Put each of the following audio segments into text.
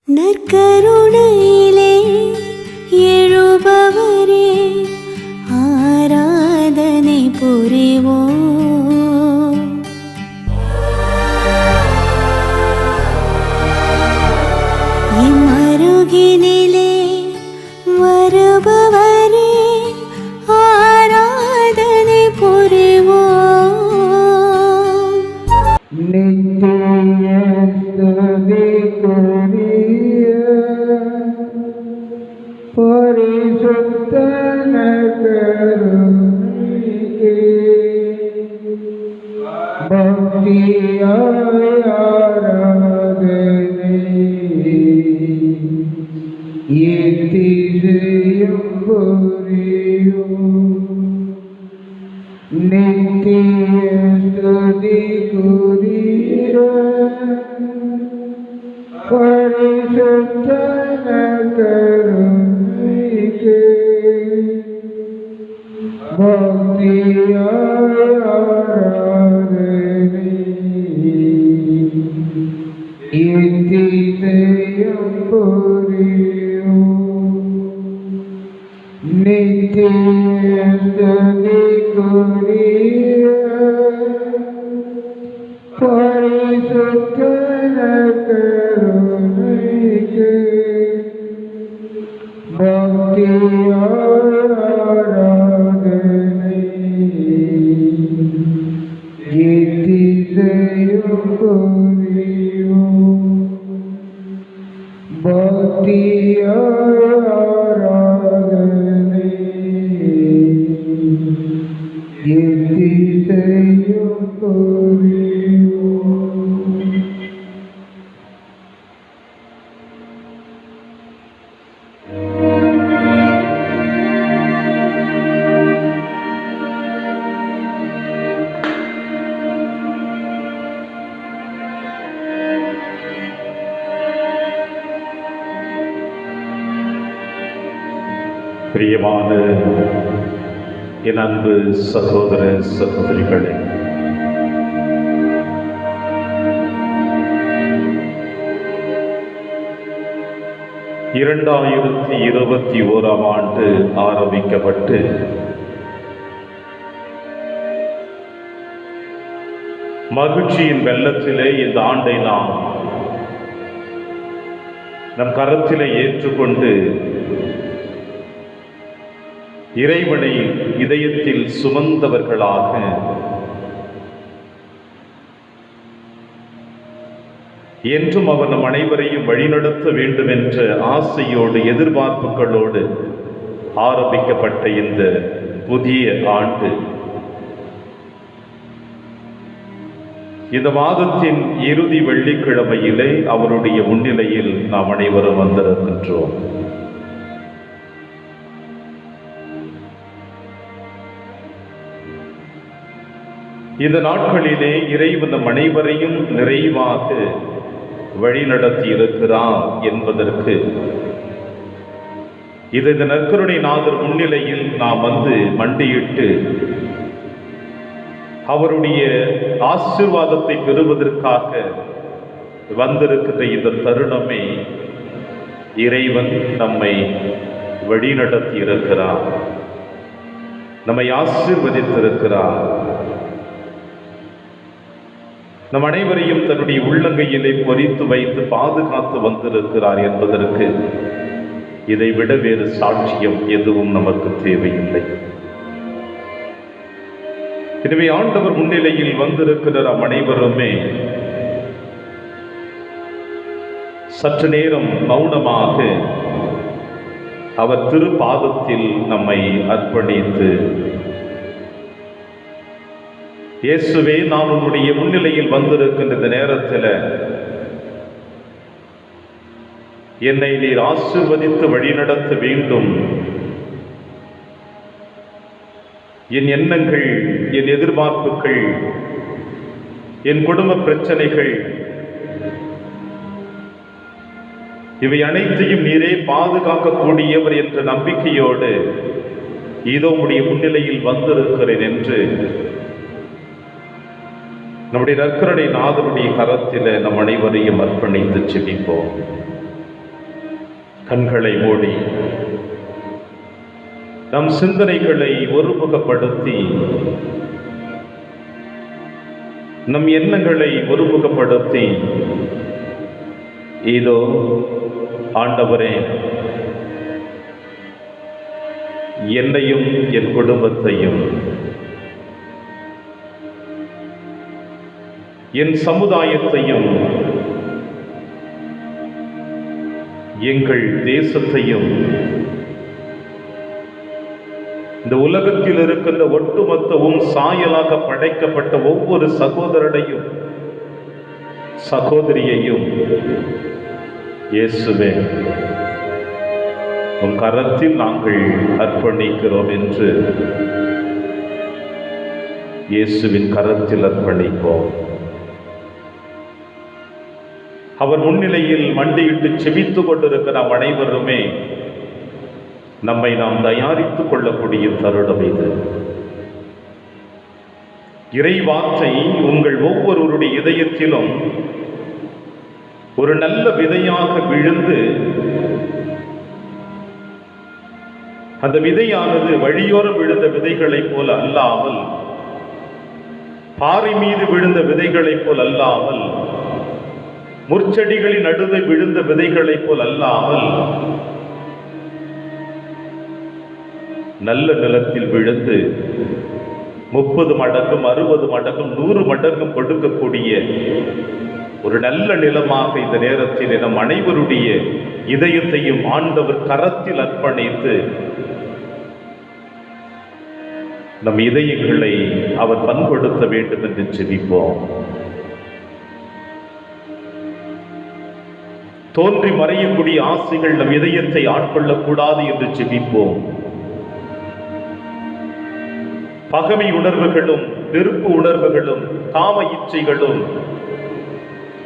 நற்கருணையிலே எழுபவரே ஆராதனை புரிவோம். இம்மருகினிலே வருபவரே ஆராதனை புரிவோம். நித்திய ஸ்துதிக்குரிய பரிசுத்த கருணைக்கு பக்தியாய் ஆராதனை எத்திசையும் புரியும். நித்திய ஸ்துதிக்குரிய பரிசுத்த கருணைக்கு பக்தியாய் ஆராதனை எத்திசையும் புரியும். நித்திய ஸ்துதிக்குரிய பரிசுத்த கருணைக்கு பக்தியாய் ஆராதனை எத்திசையும் புரியும். பக்தியாய் ஆராதனை எத்திசையும் புரியும். பிரியமான என் அன்பு சகோதர சகோதரிகளே, இரண்டாயிரத்தி 21ஆம் ஆண்டு ஆரம்பிக்கப்பட்டு மகிழ்ச்சியின் வெள்ளத்திலே இந்த ஆண்டை நாம் நம் கரத்திலே ஏற்றுக்கொண்டு இறைவனை இதயத்தில் சுமந்தவர்களாக என்றும் அவர் நம் அனைவரையும் வழிநடத்த வேண்டும் என்ற ஆசையோடு எதிர்பார்ப்புகளோடு ஆரம்பிக்கப்பட்ட இந்த புதிய ஆண்டு இந்த மாதத்தின் இறுதி வெள்ளிக்கிழமையிலே அவருடைய முன்னிலையில் நாம் அனைவரும் வந்திருக்கின்றோம். இந்த நாட்களிலே இறைவன் நம் அனைவரையும் நிறைவாக வழிநடத்தி இருக்கிறார் என்பதற்கு இந்த நற்கருணை நாதர் முன்னிலையில் நாம் வந்து மண்டியிட்டு அவருடைய ஆசீர்வாதத்தை பெறுவதற்காக வந்திருக்கின்ற இந்த தருணமே இறைவன் நம்மை வழிநடத்தி இருக்கிறார், நம்மை ஆசீர்வதித்திருக்கிறார், நம் அனைவரையும் தன்னுடைய உள்ளங்கையிலே பொறித்து வைத்து பாதுகாத்து வந்திருக்கிறார் என்பதற்கு இதைவிட வேறு சாட்சியம் எதுவும் நமக்கு தேவையில்லை. எனவே ஆண்டவர் முன்னிலையில் வந்திருக்கிற நம் அனைவருமே சற்று நேரம் மௌனமாக அவர் திருப்பாதத்தில் நம்மை அர்ப்பணித்து, இயேசுவே, நான் உன்னுடைய முன்னிலையில் வந்திருக்கின்ற இந்த நேரத்தில் என்னை நீர் ஆசீர்வதித்து வழிநடத்த வேண்டும். என் எண்ணங்கள், என் எதிர்பார்ப்புகள், என் குடும்ப பிரச்சனைகள் இவை அனைத்தையும் நீரே பாதுகாக்கக்கூடியவர் என்ற நம்பிக்கையோடு இதோ உம்முடைய முன்னிலையில் வந்திருக்கிறேன் என்று நம்முடைய நற்கருணை நாதனுடைய கரத்தில் நம் அனைவரையும் அர்ப்பணித்து செபிப்போம். கண்களை மூடி நம் சிந்தனைகளை ஒருமுகப்படுத்தி நம் எண்ணங்களை ஒருமுகப்படுத்தி இதோ ஆண்டவரே, என்னையும் என் குடும்பத்தையும் என் சமுதாயத்தையும் எங்கள் தேசத்தையும் இந்த உலகத்தில் இருக்கின்ற ஒட்டுமொத்தவும் சாயலாக படைக்கப்பட்ட ஒவ்வொரு சகோதரனையும் சகோதரியையும் இயேசுவே உம் கரத்தில் நாங்கள் அர்ப்பணிக்கிறோம் என்று இயேசுவின் கரத்தில் அர்ப்பணிப்போம். அவர் முன்னிலையில் மண்டியிட்டு செபித்துக் கொண்டிருக்கிற நாம் அனைவருமே நம்மை நாம் தயாரித்துக் கொள்ளக்கூடிய தருணம் இது. இறைவார்த்தை உங்கள் ஒவ்வொருவருடைய இதயத்திலும் ஒரு நல்ல விதையாக விழுந்து அந்த விதையானது வழியோரம் விழுந்த விதைகளைப் போல அல்லாமல், பாறை மீது விழுந்த விதைகளைப் போல் அல்லாமல், முற்செடிகளின் நடுவே விழுந்த விதைகளைப் போல் அல்லாமல், நல்ல நிலத்தில் விழுந்து 30 மடங்கும் 60 மடங்கும் 100 மடங்கும் கொடுக்கக்கூடிய ஒரு நல்ல நிலமாக இந்த நேரத்தில் நம் அனைவருடைய இதயத்தையும் ஆண்டவர் கரத்தில் அர்ப்பணித்து நம் இதயங்களை அவர் பண்படுத்த வேண்டும் என்று ஜெபிப்போம். தோன்றி மறையக்கூடிய ஆசைகள் நம் இதயத்தை ஆட்கொள்ளக்கூடாது என்று ஜெபிப்போம். பகைமை உணர்வுகளும் வெறுப்பு உணர்வுகளும் காம இச்சைகளும்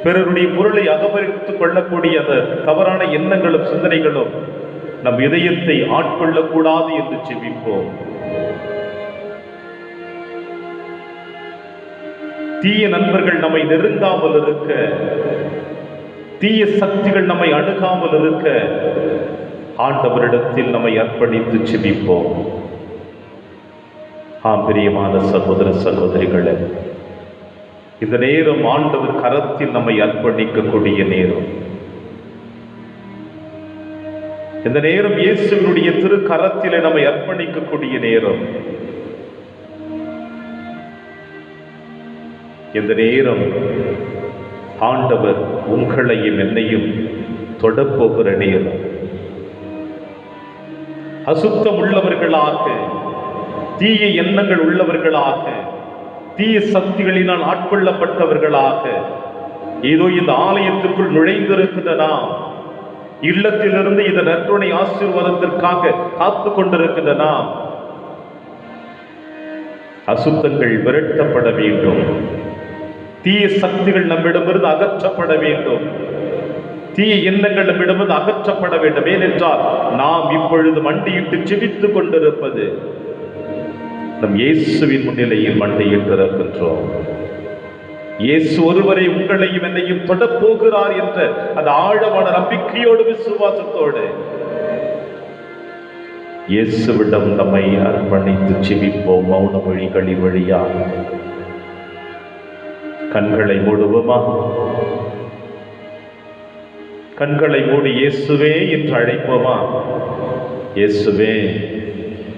பிறருடைய பொருளை அகமரித்துக் கொள்ளக்கூடிய அந்த தவறான எண்ணங்களும் சிந்தனைகளும் நம் இதயத்தை ஆட்கொள்ளக்கூடாது என்று ஜெபிப்போம். தீய நண்பர்கள் நம்மை நெருங்காமல் இருக்க, தீய சக்திகள் நம்மை அணுகாமல் இருக்க ஆண்டவரிடத்தில் நம்மை அர்ப்பணித்து ஜெபிப்போம். பிரியமான சகோதர சகோதரிகளே, இந்த நேரம் ஆண்டவர் கரத்தில் நம்மை அர்ப்பணிக்கக்கூடிய நேரம். இந்த நேரம் இயேசுவினுடைய திரு கரத்திலே நம்மை அர்ப்பணிக்கக்கூடிய நேரம். இந்த நேரம் ஆண்டவர் உங்களையும் என்னையும் தொடப்போகிற நேரம். அசுத்தம் உள்ளவர்களாக, தீய எண்ணங்கள் உள்ளவர்களாக, தீய சக்திகளினால் ஆட்கொள்ளப்பட்டவர்களாக ஏதோ இந்த ஆலயத்திற்குள் நுழைந்திருக்கின்ற நாம், இல்லத்திலிருந்து இந்த நற்கருணை ஆசீர்வாதத்திற்காக காத்து கொண்டிருக்கின்ற நாம், அசுத்தங்கள் விரட்டப்பட வேண்டும். தீய சக்திகள் நம்மிடமிருந்து அகற்றப்பட வேண்டும். தீய எண்ணங்கள் நம்மிடமிருந்து அகற்றப்பட வேண்டும். ஏனென்றால் நாம் இப்பொழுது மண்டியிட்டு ஜெபித்துக் கொண்டிருப்பது நம் இயேசுவின் முன்னிலையில் மண்டியிட்டு இருக்கின்றோம். இயேசு ஒருவரை உங்களையும் என்னையும் தொடப்போகிறார் என்ற அந்த ஆழமான நம்பிக்கையோடு விசுவாசத்தோடு இயேசுவிடம் நம்மை அர்ப்பணித்து ஜெபிப்போம். மௌன மொழிகளின் வழியாக கண்களை மூடுவோமா? கண்களை மூடி இயேசுவே என்று அழைப்போமா? இயேசுவே,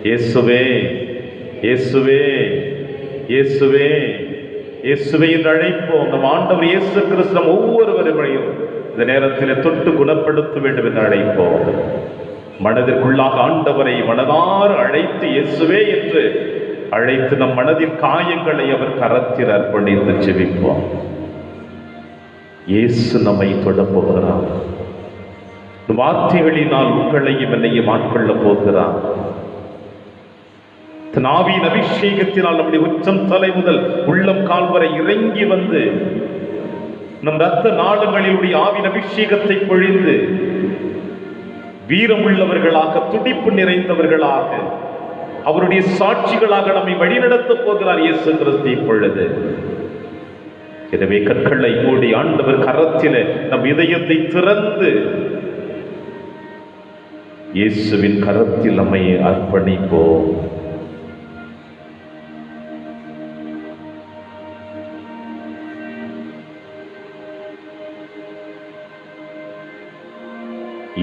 இயேசுவே, இயேசுவே, இயேசுவே, இயேசுவே என்று அழைப்போம். நம் ஆண்டவர் இயேசு கிறிஸ்து நம் ஒவ்வொருவரையும் இந்த நேரத்தில் தொட்டு குணப்படுத்த வேண்டும் என்று அழைப்போம். மனதிற்குள்ளாக ஆண்டவரை மனதார அழைத்து இயேசுவே என்று அழைத்து நம் மனதின் காயங்களை அவர் கரத்தில் அர்ப்பணித்து ஜெபிப்போம். இயேசு நம்மை தொடப் போகிறார். வார்த்தைகளினால் உங்களையும் என்னையும் ஆட்கொள்ள போகிறார். ஆவியின் அபிஷேகத்தினால் நம்முடைய உச்சம் தலை முதல் உள்ளம் கால் வரை இறங்கி வந்து நம் இரத்த நாளங்களிலுடைய ஆவியின் அபிஷேகத்தை பொழிந்து வீரம் உள்ளவர்களாக, துடிப்பு நிறைந்தவர்களாக, அவருடைய சாட்சிகளாக நம்மை வழிநடத்தப் போகிறார் இயேசு கிறிஸ்து இப்பொழுது. எனவே கற்களை மூடி ஆண்டவர் கரத்திலே நம் இதயத்தை திறந்து இயேசுவின் கரத்தில் நம்மை அர்ப்பணிப்போம்.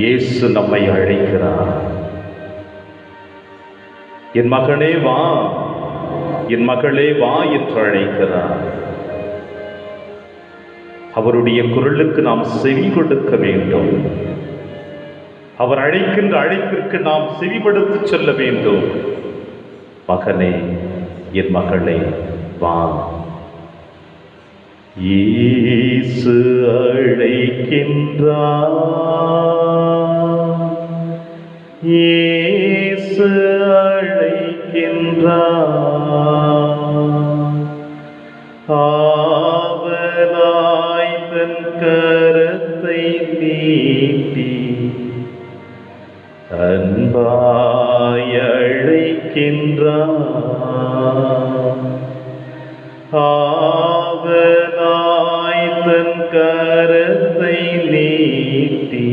இயேசு நம்மை அழைக்கிறார். என் மகனே வா, என் மகளே வா என்று அழைக்கிறார். அவருடைய குரலுக்கு நாம் செவி கொடுக்க வேண்டும். அவர் அழைக்கின்ற அழைப்பிற்கு நாம் செவிமடுத்து செல்ல வேண்டும். மகனே, என் மகளே வா. இயேசு அழைக்கின்றார், இயேசு அழைக்கின்றார். ஆவலாய் தன் கரத்தை நீட்டி அன்பாய் அழைக்கின்றார். ஆவலாய் தன் கரத்தை நீட்டி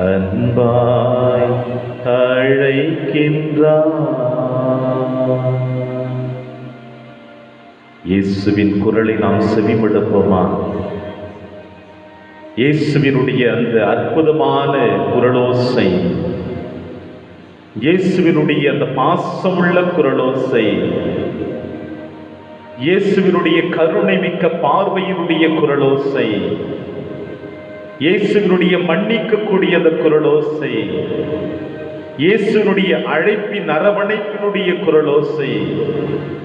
அன்பாய் அழைக்கின்றார். இயேசுவின் குரலை நாம் செவிமடுப்போமா? இயேசுவினுடைய அந்த அற்புதமான குரலோசை, இயேசுவினுடைய அந்த பாசமுள்ள குரலோசை, இயேசுவினுடைய கருணை மிக்க பார்வையினுடைய குரலோசை, இயேசுவினுடைய மன்னிக்கக்கூடிய அந்த குரலோசை, இயேசுவினுடைய அழைப்பின் அரவணைப்பினுடைய குரலோசை,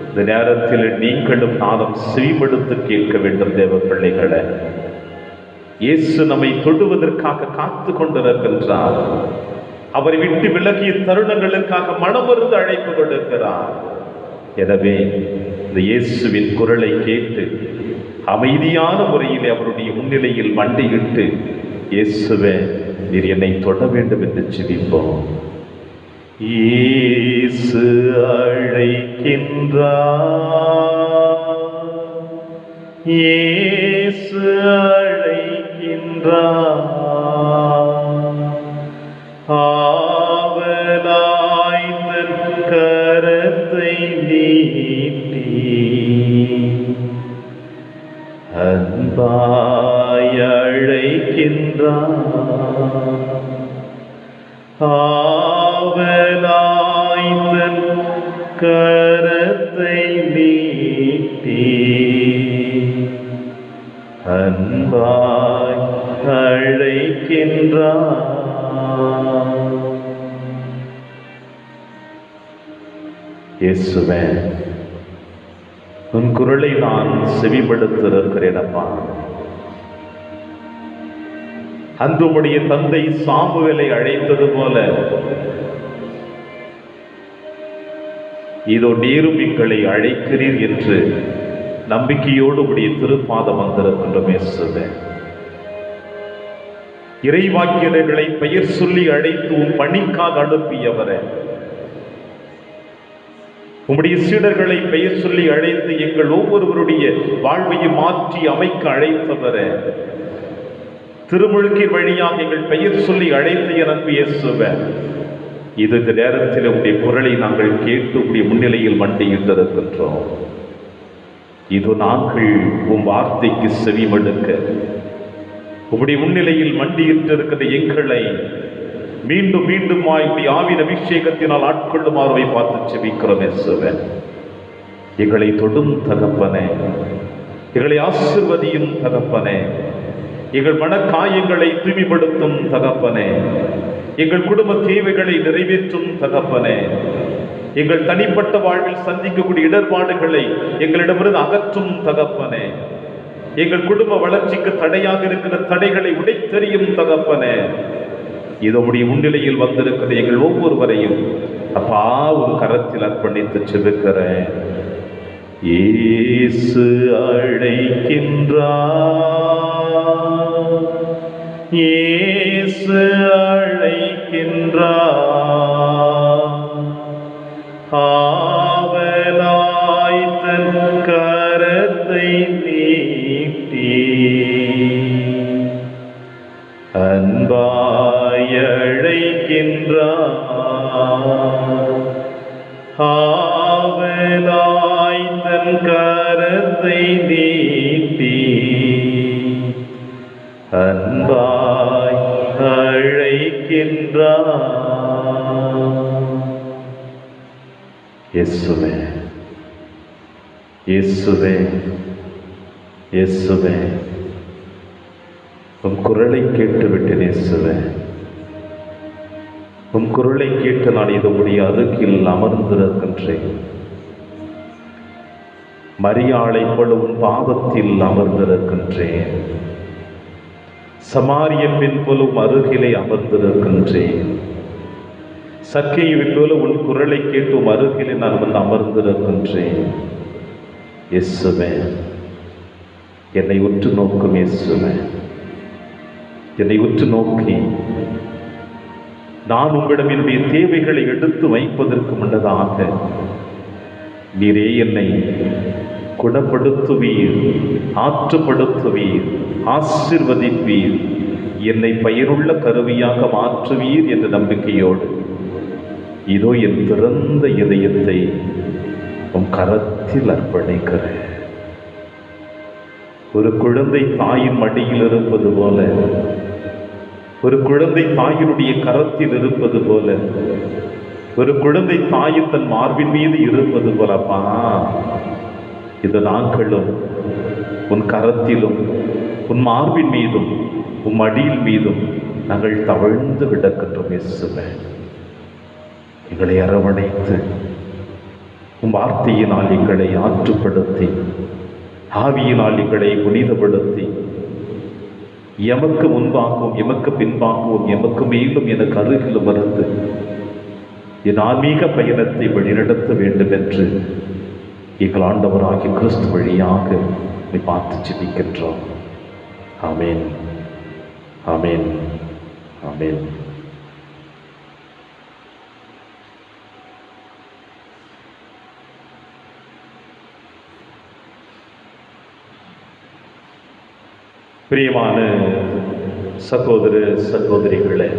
இந்த நேரத்தில் நீங்களும் நானும் செவிமடுத்து கேட்க வேண்டும். தேவ பிள்ளைகளை, இயேசு நம்மை தொடுவதற்காக காத்து கொண்டிருக்கின்றார். அவரை விட்டு விலகிய தருணங்களுக்காக மனமருந்து அழைப்பு கொடுக்கிறார். எனவே இந்த இயேசுவின் குரலை கேட்டு அமைதியான முறையில் அவருடைய முன்னிலையில் மண்டியிட்டு, இயேசுவே நீர் என்னை தொட வேண்டும் என்று ஜெபிப்போம். இயேசு அழைக்கின்றார், இயேசு அழைக்கின்றார். ஆவலாய் தன் கரத்தை நீட்டி அன்பாய் அழைக்கின்றார். ஆவலாய் தன் கரத்தை நீட்டி அன்பாய் அழைக்கின்றார். இயேசுவே, உன் குரலை நான் செவிமடுத்திருக்கிறேன் அப்பா. அன்று உம்முடைய தந்தை சாமுவேலை அழைத்தது போல இதோ நீரும் எங்களை அழைக்கிறீர் என்று நம்பிக்கையோடு உடைய திருப்பாதம் வந்திருக்கின்றோம். இயேசுவே, இறைவாக்கியர்களை பெயர் சொல்லி அழைத்து உன் பணிக்காக அனுப்பியவரே, உம்முடைய சீடர்களை பெயர் சொல்லி அழைத்து எங்கள் ஒவ்வொருவருடைய வாழ்வையும் மாற்றி அமைக்க அழைத்தவரே, திருமுழுக்கின் வழியாக எங்கள் பெயர் சொல்லி அழைத்து என் அன்பு இயேசுவே, இந்த நேரத்தில் உடைய குரலை நாங்கள் கேட்டு உடைய முன்னிலையில் மண்டியிட்டிருக்கின்றோம். இது நாங்கள் உம் வார்த்தைக்கு செவிமடுக்க உம்முடைய முன்னிலையில் மண்டியிட்டிருக்கிற எங்களை மீண்டும் மீண்டும் உடைய ஆவியின் அபிஷேகத்தினால் ஆட்கொள்ளுமாறுவை பார்த்து செபிக்கிறோம். இயேசுவே, எங்களை தொடும் தகப்பனே, எங்களை ஆசிர்வதியும் தகப்பனே, எங்கள் மனக்காயங்களை தூய்மைப்படுத்தும் தகப்பனே, எங்கள் குடும்ப தேவைகளை நிறைவேற்றும் தகப்பனே, எங்கள் தனிப்பட்ட வாழ்வில் சந்திக்கக்கூடிய இடர்பாடுகளை எங்களிடமிருந்து அகற்றும் தகப்பனே, எங்கள் குடும்ப வளர்ச்சிக்கு தடையாக இருக்கிற தடைகளை உடைத்தெறியும் தகப்பனே, இதோடைய முன்னிலையில் வந்திருக்கிற எங்கள் ஒவ்வொருவரையும் அப்பா ஒரு கரத்தில் அர்ப்பணித்து செபிக்கிறேன். இயேசு அழைக்கின்றார், இயேசு அழைக்கின்றார். ஆவலாய் தன் கரத்தை நீட்டி அன்பாய் அழைக்கின்றார். ஆவலாய் தன் கரத்தை நீட்டி அன்பாய் அழைக்கின்றார். இயேசுவே, இயேசுவே, இயேசுவே, உம் குரலை கேட்டுவிட்டேன். இயேசுவே, உம் குரலை கேட்டு நான் இதனுடைய அருகில் அமர்ந்திருக்கின்றேன். மரியாளை போல உன் பாதத்தில் அமர்ந்திருக்கின்றேன். சமாரிய பெண் போல உன் அருகிலே அமர்ந்திருக்கின்றேன். சக்கையை போல உன் குரலை கேட்டு உன் அருகிலே நான் வந்து அமர்ந்திருக்கின்றேன். இயேசுவே, என்னை உற்று நோக்கும். இயேசுவே, என்னை உற்று நோக்கி நான் உங்களிடம் என்னுடைய தேவைகளை எடுத்து வைப்பதற்கு முன்னதாக நீரே என்னை குணப்படுத்துவீர், ஆற்றுப்படுத்துவீர், ஆசீர்வதிப்பீர், என்னை பயனுள்ள கருவியாக மாற்றுவீர் என்ற நம்பிக்கையோடு இதோ என் திறந்த இதயத்தை உம் கரத்தில் அர்ப்பணிக்கிறேன். ஒரு குழந்தை தாயின் மடியில் இருப்பது போல, ஒரு குழந்தை தாயினுடைய கரத்தில் இருப்பது போல, ஒரு குழந்தை தாயின் தன் மார்பின் மீது இருப்பது போலப்பா, இது நாங்களும் உன் கரத்திலும் உன் மார்பின் மீதும் உன் மடியில் மீதும் நாங்கள் தவழ்ந்து கிடக்கின்றோம். இயேசுவே, எங்களை அரவணைத்து உன் வார்த்தையினால் எங்களை ஆற்றுப்படுத்தி, ஆவியினால் எங்களை புனிதப்படுத்தி, எமக்கு முன்பாகவும் எமக்கு பின்பாகவும் எமக்கு மேலும் எனக்கு அருகிலும் இருந்து என் ஆன்மீக பயணத்தை வழிநடத்த வேண்டும் என்று எங்கள் ஆண்டவராகிய கிறிஸ்து வழியாக நீ பார்த்து ஜெபிக்கின்றோம். ஆமேன், ஆமேன், ஆமேன். பிரியமான சகோதர சகோதரிகளே,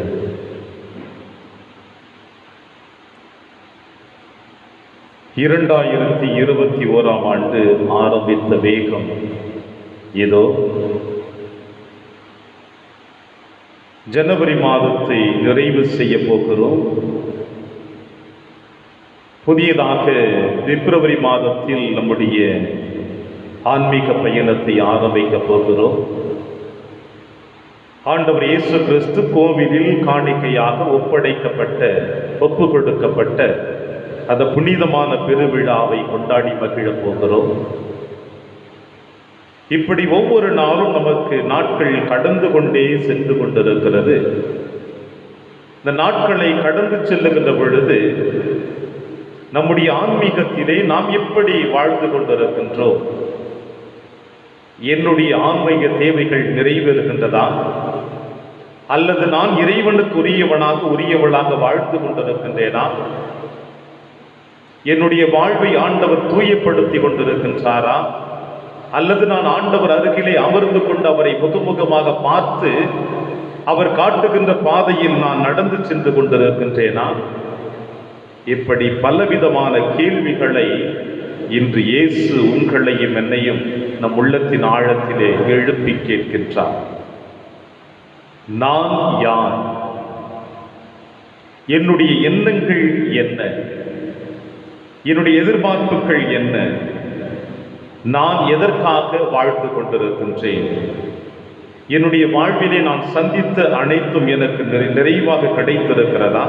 2021 ஆண்டு ஆரம்பித்த வேகம் ஏதோ ஜனவரி மாதத்தை நிறைவு செய்ய போகிறோம். புதியதாக பிப்ரவரி மாதத்தில் நம்முடைய ஆன்மீக பயணத்தை ஆரம்பிக்க போகிறோம். ஆண்டவர் இயேசு கிறிஸ்து கோவிலில் காணிக்கையாக ஒப்பு கொடுக்கப்பட்ட அந்த புனிதமான பெருவிழாவை கொண்டாடி மகிழப் போகிறோம். இப்படி ஒவ்வொரு நாளும் நமக்கு நாட்கள் கடந்து கொண்டே சென்று கொண்டிருக்கிறது. இந்த நாட்களை கடந்து செல்லுகின்ற பொழுது நம்முடைய ஆன்மீகத்திலே நாம் எப்படி வாழ்ந்து கொண்டிருக்கின்றோம்? என்னுடைய ஆன்மீக தேவைகள் நிறைவேறுகின்றதா, அல்லது நான் இறைவனுக்கு உரியவளாக வாழ்ந்து கொண்டிருக்கின்றேனா? என்னுடைய வாழ்வை ஆண்டவர் தூயப்படுத்தி கொண்டிருக்கின்றாரா, அல்லது நான் ஆண்டவர் அருகிலே அமர்ந்து கொண்டு அவரை முகமுகமாக பார்த்து அவர் காட்டுகின்ற பாதையில் நான் நடந்து சென்று கொண்டிருக்கின்றேனா? இப்படி பலவிதமான கேள்விகளை இன்று இயேசு உங்களையும் என்னையும் நம் உள்ளத்தின் ஆழத்திலே எழுப்பி கேட்கின்றார். நான் யார்? என்னுடைய எண்ணங்கள் என்ன? என்னுடைய எதிர்பார்ப்புகள் என்ன? நான் எதற்காக வாழ்ந்து கொண்டிருக்கின்றேன்? என்னுடைய வாழ்விலே நான் சந்தித்த அனைத்தும் எனக்கு நிறைவாக கிடைத்திருக்கிறதா,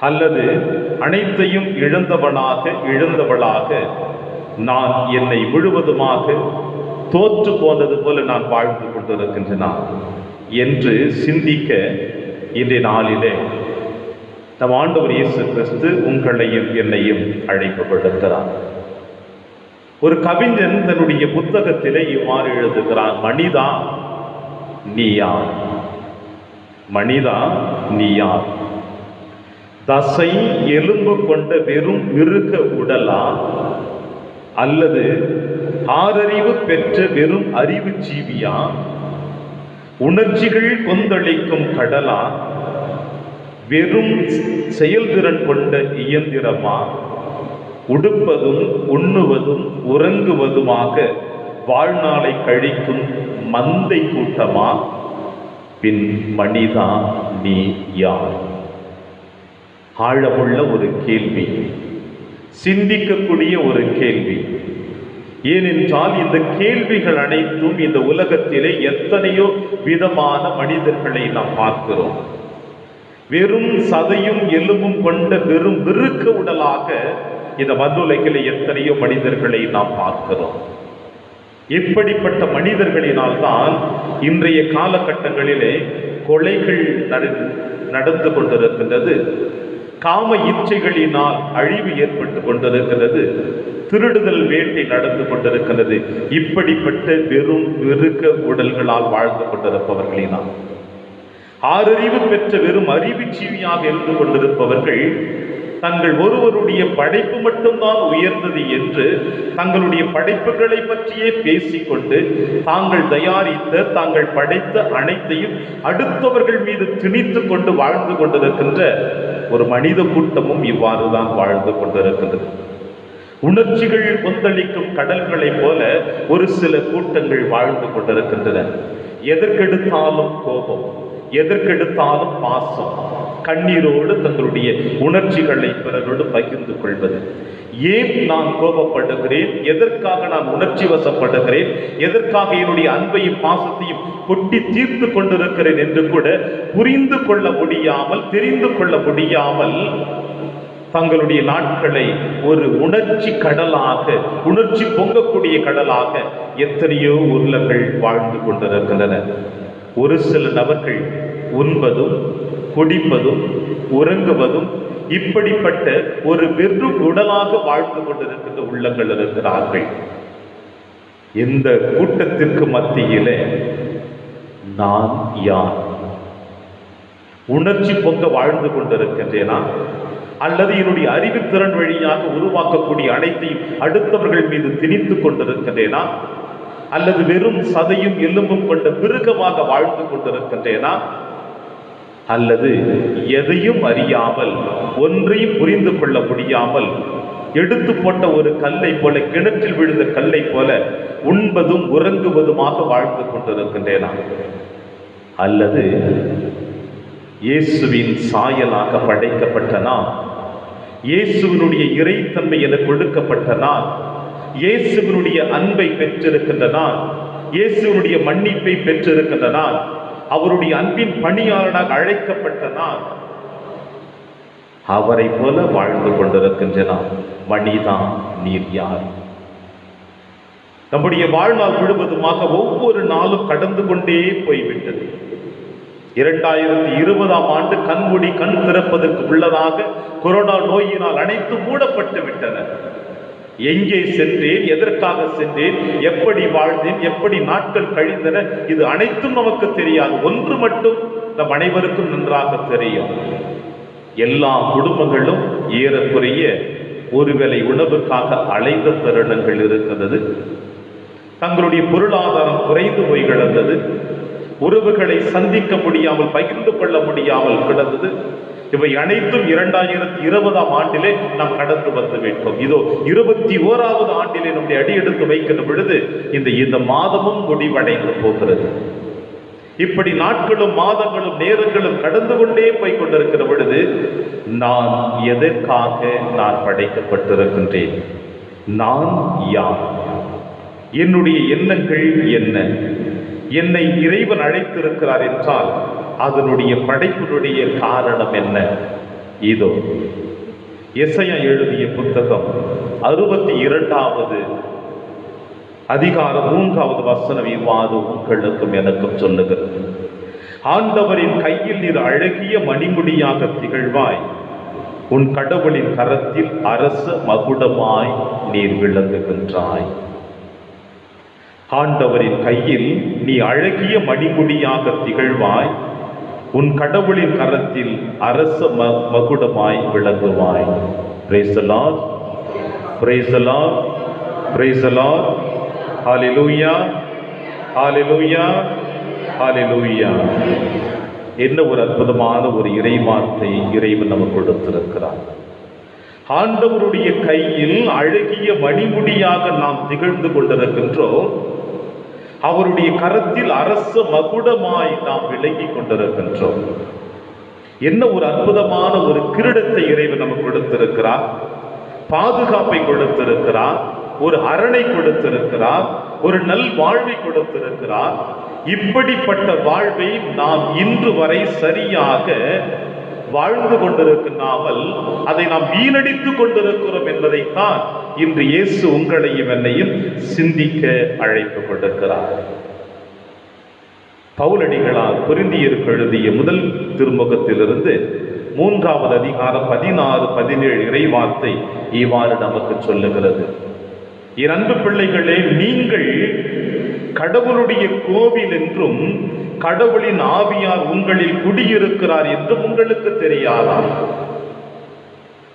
அல்லது அனைத்தையும் இழந்தவளாக நான் என்னை முழுவதுமாக தோற்று போனது போல நான் வாழ்ந்து கொண்டிருக்கின்றனா என்று சிந்திக்க இன்றைய நாளிலே நம் ஆண்டவர் இயேசு கிறிஸ்து உங்களையும் என்னையும் அழைப்பு விடுக்கிறார். ஒரு கவிஞன் தன்னுடைய புத்தகத்திலே இவ்வாறு எழுதுகிறான்: மனிதா நீ யார்? மனிதா நீ யார்? தசை எலும்பு கொண்ட வெறும் மிருக உடலா, அல்லது ஆறறிவு பெற்ற வெறும் அறிவு ஜீவியா? உணர்ச்சிகள் கொந்தளிக்கும் கடலா, வெறும் செயல்திறன் கொண்ட இயந்திரமா, உடுப்பதும் உண்ணுவதும் உறங்குவதுமாக வாழ்நாளை கழிக்கும் மந்தை கூட்டமா? பின் மனிதா நீ யார்? ஆழமுள்ள ஒரு கேள்வி, சிந்திக்கக்கூடிய ஒரு கேள்வி. ஏனென்றால் இந்த கேள்விகள் அனைத்தும் இந்த உலகத்திலே எத்தனையோ விதமான மனிதர்களை நாம் பார்க்கிறோம். வெறும் சதையும் எலும்பும் கொண்ட வெறும் விருக்க உடலாக இந்த மண்ணுலகிலே எத்தனையோ மனிதர்களை நாம் பார்க்கிறோம். இப்படிப்பட்ட மனிதர்களினால்தான் இன்றைய காலகட்டங்களிலே கொலைகள் நடந்து கொண்டிருக்கின்றது, காம இச்சைகளினால் அழிவு ஏற்பட்டு கொண்டிருக்கிறது, திருடுதல் வேட்டை நடந்து கொண்டிருக்கிறது. இப்படிப்பட்ட வெறும் விருக்க உடல்களால் வாழ்ந்து கொண்டிருப்பவர்களினால், ஆறறிவு பெற்ற வெறும் அறிவுஜீவியாக இருந்து கொண்டிருப்பவர்கள் தங்கள் ஒருவருடைய படைப்பு மட்டும்தான் உயர்ந்தது என்று தங்களுடைய படைப்புகளை பற்றியே பேசிக்கொண்டு தாங்கள் தயாரித்த தாங்கள் படைத்த அனைத்தையும் அடுத்தவர்கள் மீது திணித்து கொண்டு வாழ்ந்து கொண்டிருக்கின்ற ஒரு மனித கூட்டமும் இவ்வாறுதான் வாழ்ந்து கொண்டிருக்கின்றது. உணர்ச்சிகள் கொந்தளிக்கும் கடல்களைப் போல ஒரு சில கூட்டங்கள் வாழ்ந்து கொண்டிருக்கின்றன. எதற்கெடுத்தாலும் கோபம், எதற்கெடுத்தாலும் பாசம், கண்ணீரோடு தங்களுடைய உணர்ச்சிகளை பிறரோடு பகிர்ந்து கொள்வது. ஏன் நான் கோபப்படுகிறேன், எதற்காக நான் உணர்ச்சி வசப்படுகிறேன், எதற்காக என்னுடைய அன்பையும் பாசத்தையும் கொட்டி தீர்த்து கொண்டிருக்கிறேன் என்று கூட புரிந்து கொள்ள முடியாமல், தெரிந்து கொள்ள முடியாமல் தங்களுடைய நாட்களை ஒரு உணர்ச்சி கடலாக, உணர்ச்சி பொங்கக்கூடிய கடலாக எத்தனையோ உள்ளங்கள் வாழ்ந்து கொண்டிருக்கின்றன. ஒரு சில நபர்கள் உண்பதும் குடிப்பதும் உறங்குவதும் இப்படிப்பட்ட ஒரு வெறும் உடலாக வாழ்ந்து கொண்டிருக்கின்ற உள்ளங்கள் இருக்கிறார்கள். இந்த கூட்டத்திற்கு மத்தியிலே நான் யார்? உணர்ச்சி பொங்க வாழ்ந்து கொண்டிருக்கின்றேனா, அல்லது என்னுடைய அறிவுத்திறன் வழியாக உருவாக்கக்கூடிய அனைத்தையும் அடுத்தவர்கள் மீது திணித்து கொண்டிருக்கின்றேனா, அல்லது வெறும் சதையும் எலும்பும் கொண்ட மிருகமாக வாழ்ந்து கொண்டிருக்கின்றேனா, அல்லது எதையும் அறியாமல், ஒன்றையும் புரிந்து கொள்ள முடியாமல் எடுத்து போட்ட ஒரு கல்லை போல, கிணற்றில் விழுந்த கல்லை போல உண்பதும் உறங்குவதுமாக வாழ்ந்து கொண்டிருக்கின்றேனா, அல்லது இயேசுவின் சாயலாக படைக்கப்பட்ட நான், இயேசுவினுடைய இறைத்தன்மை என கொடுக்கப்பட்ட நான், இயேசுவினுடைய அன்பை பெற்றிருக்கின்ற நான், இயேசுவினுடைய மன்னிப்பை பெற்றிருக்கின்ற நான், அவருடைய அன்பின் பணியாளனாக அழைக்கப்பட்ட நான், அவரை போல வாழ்ந்து கொண்டிருக்கின்ற நான், மனிதா நீர் யார்? நம்முடைய வாழ்நாள் முழுவதுமாக ஒவ்வொரு நாளும் கடந்து கொண்டே போய்விட்டது. 2020ஆம் ஆண்டு கண்மூடி கண் திறப்பதற்கு உள்ளதாக கொரோனா நோயினால் அனைத்து மூடப்பட்டு விட்டன. எங்கே சென்றேன், எதற்காக சென்றேன், எப்படி வாழ்ந்தேன், எப்படி நாட்கள் கழிந்தன, இது அனைத்தும் நமக்கு தெரியாது. ஒன்று மட்டும் நம் அனைவருக்கும் நன்றாக தெரியும். எல்லா குடும்பங்களும் ஏறக்குறைய ஒருவேளை உணவுக்காக அலைந்த தருணங்கள் இருக்கிறது. தங்களுடைய பொருளாதாரம் குறைந்து போய் கிடந்தது. உறவுகளை சந்திக்க முடியாமல், பகிர்ந்து கொள்ள முடியாமல் கிடந்தது. இவை அனைத்தும் 2020ஆம் ஆண்டிலே நாம் கடந்து வந்து விட்டோம். இதோ 21வது ஆண்டிலே நம்முடைய அடியெடுத்து வைக்கின்ற பொழுது இந்த மாதமும் முடிவடைந்து போகிறது. இப்படி நாட்களும் மாதங்களும் நேரங்களும் கடந்து கொண்டே போய் கொண்டிருக்கிற பொழுது நான் எதற்காக நான் படைக்கப்பட்டிருக்கின்றேன்? நான் யார்? என்னுடைய எண்ணங்கள் என்ன? என்னை இறைவன் அழைத்திருக்கிறார் என்றால் அதனுடைய படைப்பினுடைய காரணம் என்ன? இதோ எசையா எழுதிய புத்தகம் 62வது அதிகாரம் 3வது வசனம் இவ்வாறு உங்களுக்கும் எனக்கும் சொல்லுகிறது. ஆண்டவரின் கையில் நீர் அழகிய மணிமுடியாக திகழ்வாய், உன் கடவுளின் கரத்தில் அரச மகுடமாய் நீர் விளங்குகின்றாய். ஆண்டவரின் கையில் நீ அழகிய மணிமுடியாக திகழ்வாய், உன் கடவுளின் கரத்தில் அரச மகுடமாய் விளங்குவாய். Praise the Lord, praise the Lord, praise the Lord. Hallelujah, hallelujah, hallelujah. என்ன ஒரு அற்புதமான ஒரு இறைவார்த்தை இறைவன் நமக்கு கொடுத்திருக்கிறார். ஆண்டவருடைய கையில் அழகிய மணிமுடியாக நாம் திகழ்ந்து கொண்டிருக்கின்றோம். அவருடைய கரத்தில் அரச மகுடமாய் நாம் விளங்கி கொண்டிருக்கின்றோம். என்ன ஒரு அற்புதமான ஒரு கிரீடத்தை இறைவன் நமக்கு கொடுத்திருக்கிறார். பாதுகாப்பை கொடுத்திருக்கிறார், ஒரு அரணை கொடுத்திருக்கிறார், ஒரு நல் வாழ்வை கொடுத்திருக்கிறார். இப்படிப்பட்ட வாழ்வை நாம் இன்று வரை சரியாக வாழ்ந்து கொண்டிருக்கிறாமல் அதை நாம் வீணடித்துக் கொண்டிருக்கிறோம் என்பதைத்தான் இன்று இயேசு உங்களையும் என்னையும் சிந்திக்க அழைப்பு கொடுக்கிறார். பவுலடிகளார் கொரிந்தியருக்கு எழுதிய முதல் திருமுகத்திலிருந்து 3வது அதிகாரம் 16, 17 இறைவார்த்தை இவ்வாறு நமக்கு சொல்லுகிறது. என் அன்பு பிள்ளைகளே, நீங்கள் கடவுளுடைய கோவில் என்றும் கடவுளின் ஆவியார் உங்களில் குடியிருக்கிறார் என்றும் உங்களுக்கு தெரியாதா?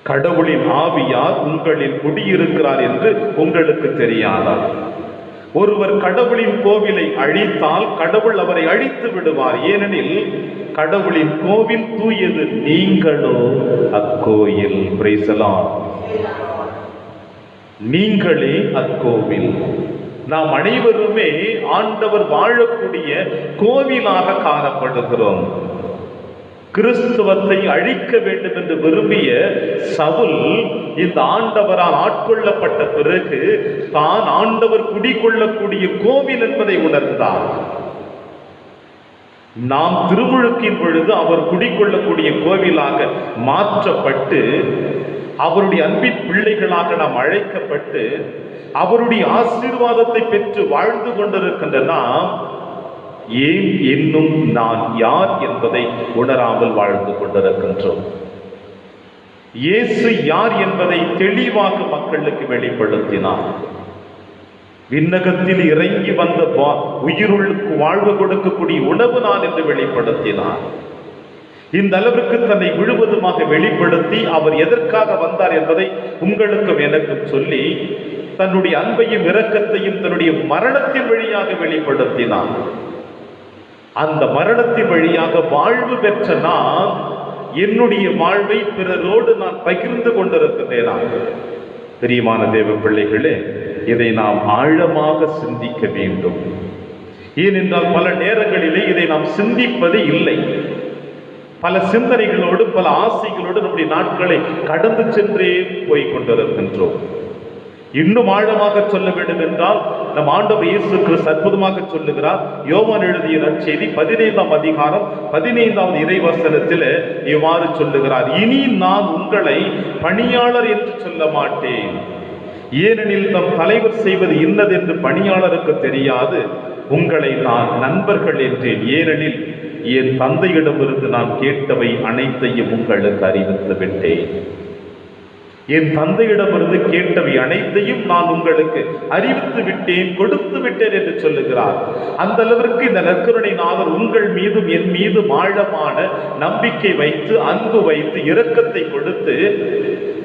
கடவுளின் ஆவியார் உங்களில் குடியிருக்கிறார் என்று உங்களுக்கு தெரியாதா? ஒருவர் கடவுளின் கோவிலை அழித்தால் கடவுள் அவரை அழித்து விடுவார். ஏனெனில் கடவுளின் கோவில் தூயது, நீங்களோ அக்கோயில். Praise the Lord. நீங்களே அக்கோவில். நாம் அனைவருமே ஆண்டவர் வாழக்கூடிய கோவிலாக காணப்படுகிறோம். கிறிஸ்துவத்தை அழிக்க வேண்டும் என்று விரும்பிய சவுல் இந்த ஆண்டவரால் ஆட்கொள்ளப்பட்ட பிறகு தான் ஆண்டவர் குடிகொள்ளக்கூடிய கோவில் என்பதை உணர்ந்தார். நாம் திருமுழுக்கின் பொழுது அவர் குடிகொள்ளக்கூடிய கோவிலாக மாற்றப்பட்டு அவருடைய அன்பின் பிள்ளைகளாக நாம் அழைக்கப்பட்டு அவருடைய ஆசீர்வாதத்தை பெற்று வாழ்ந்து கொண்டிருக்கின்ற நாம் ஏன் இன்னும் நான் யார் என்பதை உணராமல் வாழ்ந்து கொண்டிருக்கின்றோம். இயேசு யார் என்பதை தெளிவாக மக்களுக்கு வெளிப்படுத்தினார். விண்ணகத்தில் இறங்கி வந்த உயிருள்ளுக்கு வாழ்வு கொடுக்கக்கூடிய உணவு நான் என்று வெளிப்படுத்தினார். இந்த அளவிற்கு தன்னை முழுவதுமாக வெளிப்படுத்தி அவர் எதற்காக வந்தார் என்பதை உங்களுக்கும் எனக்கும் சொல்லி தன்னுடைய அன்பையும் இரக்கத்தையும் தன்னுடைய மரணத்தின் வழியாக வெளிப்படுத்தினார். அந்த மரணத்தின் வழியாக வாழ்வு பெற்ற நான் என்னுடைய வாழ்வை பிறரோடு நான் பகிர்ந்து கொண்டிருக்கிறேன். பிரியமான தேவ பிள்ளைகளே, இதை நாம் ஆழமாக சிந்திக்க வேண்டும். ஏனென்றால் பல நேரங்களிலே இதை நாம் சிந்திப்பது இல்லை. பல சிந்தனைகளோடு பல ஆசைகளோடு நம்முடைய நாட்களை கடந்து சென்றே போய் கொண்டிருக்கின்றோம். இன்னும் ஆழமாக சொல்ல வேண்டும் என்றால் நம் ஆண்டவர் இயேசு கிறிஸ்து அற்புதமாக சொல்லுகிறார். யோவான் எழுதிய நற்செய்தி 15ஆம் அதிகாரம் 15வது இறைவசனத்தில் இவ்வாறு சொல்லுகிறார். இனி நான் உங்களை பணியாளர் என்று சொல்ல மாட்டேன், ஏனெனில் தம் தலைவர் செய்வது இன்னதென்று பணியாளருக்கு தெரியாது. உங்களை நான் நண்பர்கள் என்றேன், ஏனெனில் என் தந்தையிடமிருந்து நான் கேட்டவை அனைத்தையும் உங்களுக்கு அறிவித்து விட்டேன். என் தந்தையிடமிருந்து கேட்டவை அனைத்தையும் நான் உங்களுக்கு அறிவித்து விட்டேன், கொடுத்து விட்டேன் என்று சொல்லுகிறார். அந்த அளவிற்கு இந்த நற்கருணை நாதர் உங்கள் மீதும் என் மீதும் ஆழமான நம்பிக்கை வைத்து அன்பு வைத்து இரக்கத்தை கொடுத்து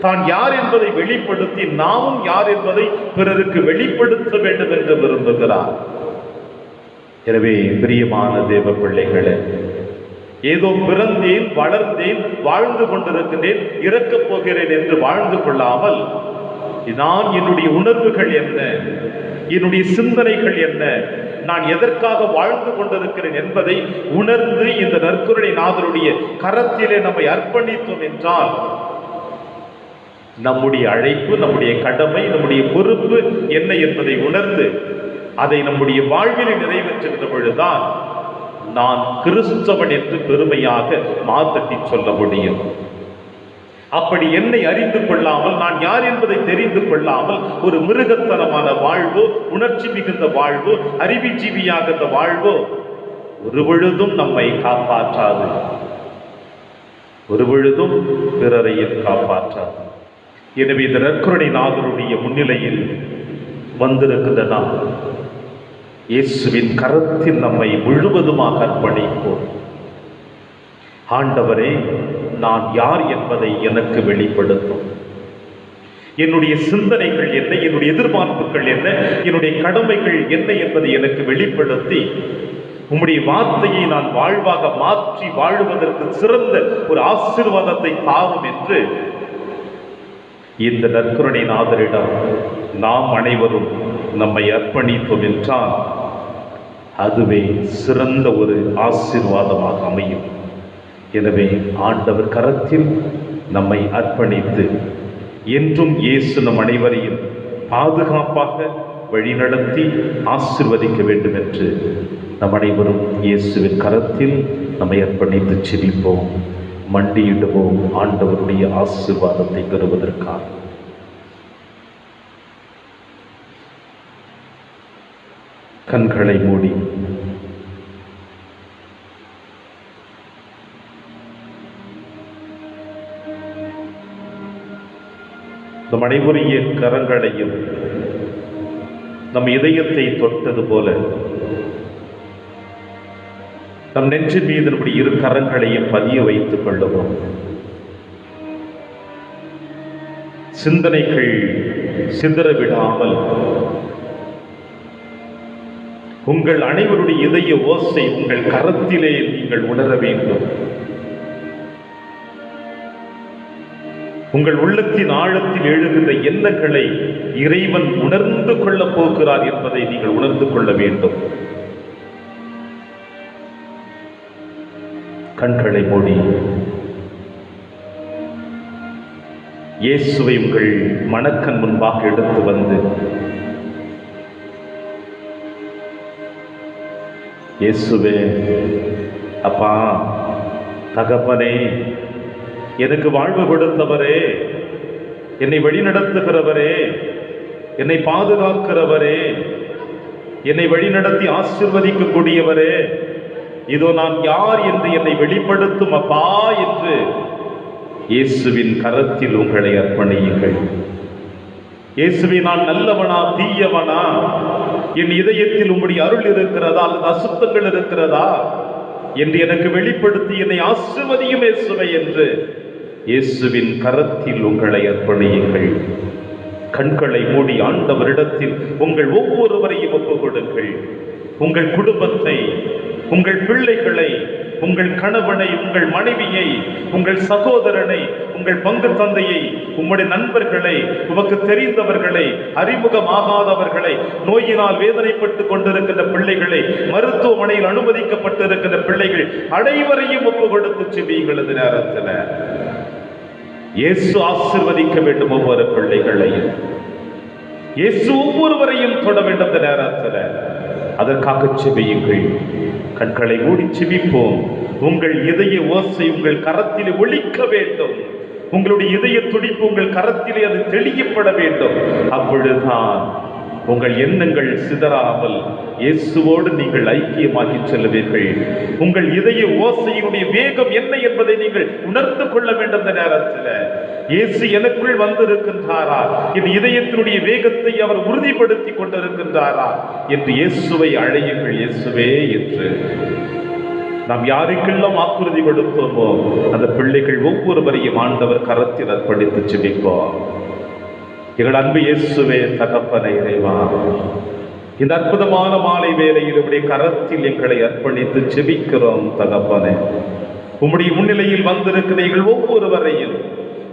தான் யார் என்பதை வெளிப்படுத்தி நாமும் யார் என்பதை பிறருக்கு வெளிப்படுத்த வேண்டும் என்று விரும்புகிறார். எனவே பிரியமான தேவ பிள்ளைகளே, ஏதோ பிறந்தேன் வளர்ந்தேன் வாழ்ந்து கொண்டிருக்கிறேன் இறக்கப் போகிறேன் என்று வாழ்ந்து கொள்ளாமல் நான் என்னுடைய உணர்வுகள் என்ன, என்னுடைய சிந்தனைகள் என்ன, நான் எதற்காக வாழ்ந்து கொண்டிருக்கிறேன் என்பதை உணர்ந்து இந்த நற்கருணை நாதருடைய கரத்திலே நம்மை அர்ப்பணித்தோம் என்றால் நம்முடைய அழைப்பு, நம்முடைய கடமை, நம்முடைய பொறுப்பு என்ன என்பதை உணர்ந்து அதை நம்முடைய வாழ்விலை நிறைவேற்றுகிற பொழுதுதான் நான் கிறிஸ்தவன் என்று பெருமையாக மாத்தட்டி சொல்ல முடியும். அப்படி என்னை அறிந்து கொள்ளாமல், நான் யார் என்பதை தெரிந்து கொள்ளாமல் ஒரு மிருகத்தனமான வாழ்வோ, உணர்ச்சி மிகுந்த வாழ்வோ, அறிவுஜீவியாக இந்த வாழ்வோ ஒரு பொழுதும் நம்மை காப்பாற்றாது, ஒரு பொழுதும் பிறரையும் காப்பாற்றாது. எனவே இந்த நற்கருணை நாதருடைய முன்னிலையில் வந்திருக்கின்ற நாம் இயேசுவின் கரத்தில் நம்மை முழுவதுமாக அர்ப்பணிப்போம். ஆண்டவரே, நான் யார் என்பதை எனக்கு வெளிப்படுத்தும். என்னுடைய சிந்தனைகள் என்ன, என்னுடைய எதிர்பார்ப்புகள் என்ன, என்னுடைய கடமைகள் என்ன என்பதை எனக்கு வெளிப்படுத்தி உம்முடைய வார்த்தையை நான் வாழ்வாக மாற்றி வாழுவதற்கு சிறந்த ஒரு ஆசீர்வாதத்தை தாரும் என்று இந்த நற்கருணை நாதரிடம் நாம் அனைவரும் நம்மை அர்ப்பணித்தோம் என்றால் அதுவே சிறந்த ஒரு ஆசீர்வாதமாக அமையும். எனவே ஆண்டவர் கரத்தில் நம்மை அர்ப்பணித்து என்றும் இயேசு நம் அனைவரையும் பாதுகாப்பாக வழிநடத்தி ஆசீர்வதிக்க வேண்டும் என்று நம் அனைவரும் இயேசுவின் கரத்தில் நம்மை அர்ப்பணித்து செபிப்போம், மண்டியிடுவோம் ஆண்டவருடைய ஆசீர்வாதத்தை பெறுவதற்காக. கண்களை மூடி நம் அனைவருடைய கரங்களையும் நம் இதயத்தை தொட்டது போல நம் நெஞ்சின் மீது நம்முடைய இரு கரங்களையும் பதிய வைத்துக் கொள்ளுவோம். சிந்தனைகள் சிதறவிடாமல் உங்கள் அனைவருடைய இதய ஓசை உங்கள் கரத்திலே நீங்கள் உணர வேண்டும். உங்கள் உள்ளத்தின் ஆழத்தில் எழுகின்ற எண்ணங்களை இறைவன் உணர்ந்து கொள்ளப் போகிறார் என்பதை நீங்கள் உணர்ந்து கொள்ள வேண்டும். கண்களை மூடி இயேசுவை உங்கள் மனக்கண் முன்பாக எடுத்து வந்து, இயேசுவே, அப்பா, தகப்பனே, எனக்கு வாழ்வு கொடுத்தவரே, என்னை வழிநடத்துகிறவரே, என்னை பாதுகாக்கிறவரே, என்னை வழிநடத்தி ஆசீர்வதிக்கக்கூடியவரே, இதோ நான் யார் என்று என்னை வெளிப்படுத்தும் அப்பா என்று இயேசுவின் கரத்தில் உங்களை அர்ப்பணியுங்கள். இயேசுவே, நான் நல்லவனா தீயவனா, என் இதயத்தில் உம்முடைய அருள் இருக்கிறதா அல்லது அசுத்தங்கள் இருக்கிறதா என்று எனக்கு வெளிப்படுத்தி என்னை ஆசீர்வதியும் இயேசுவே என்று இயேசுவின் கரத்தில் உங்களை அர்ப்பணியுங்கள். கண்களை மூடி ஆண்டவரிடத்தில் உங்கள் ஒவ்வொருவரையும் ஒப்புக் கொடுங்கள். உங்கள் குடும்பத்தை, உங்கள் பிள்ளைகளை, உங்கள் கணவனை, உங்கள் மனைவியை, உங்கள் சகோதரனை, உங்கள் பங்கு தந்தையை, உம்முடைய நண்பர்களை, உமக்கு தெரிந்தவர்களை, அறிமுகமாகாதவர்களை, நோயினால் வேதனைப்பட்டு கொண்டிருக்கின்ற பிள்ளைகளை, மருத்துவமனையில் அனுமதிக்கப்பட்டிருக்கின்ற பிள்ளைகள் அனைவரையும் ஒப்பு கொடுத்து செபியுங்கள். இந்த நேரத்தில் இயேசு ஆசீர்வதிக்க வேண்டும் ஒவ்வொரு பிள்ளைகளையும். இயேசு ஒவ்வொருவரையும் தொட வேண்டும். இந்த நேரத்தில் அதற்காக செபியுங்கள். கண்களை மூடி செபிப்போம். உங்கள் இதய ஓசை உங்கள் கரத்திலே ஒலிக்க வேண்டும். உங்களுடைய இதய துடிப்பு உங்கள் கரத்திலே அது தெளியப்பட வேண்டும். அப்பொழுதுதான் உங்கள் எண்ணங்கள் சிதறாமல் இயேசுவோடு நீங்கள் ஐக்கியமாகி செல்லுவீர்கள். உங்கள் இதய ஓசையினுடைய வேகம் என்ன என்பதை நீங்கள் உணர்ந்து கொள்ள வேண்டும். இந்த நேரத்தில் இயேசு எனக்குள் வந்திருக்கின்றாரா, என் இதயத்தினுடைய வேகத்தை அவர் உறுதிப்படுத்தி கொண்டிருக்கின்றாரா என்று இயேசுவை அழையுங்கள். இயேசுவே என்று நாம் யாருக்கெல்லாம் வாக்குறுதி கொடுத்தோமோ அந்த பிள்ளைகள் ஒவ்வொருவரையும் ஆண்டவர் கரத்தில் அர்ப்பணித்து செபிப்போம். எங்கள் அன்பு இயேசுவே, தகப்பனை, இறைவா, இந்த அற்புதமான மாலை வேளையில் உம்முடைய கரத்தில் எங்களை அர்ப்பணித்து செபிக்கிறோம். தகப்பனே, உம்முடைய முன்னிலையில் வந்திருக்கிற எங்கள் ஒவ்வொருவரையும்,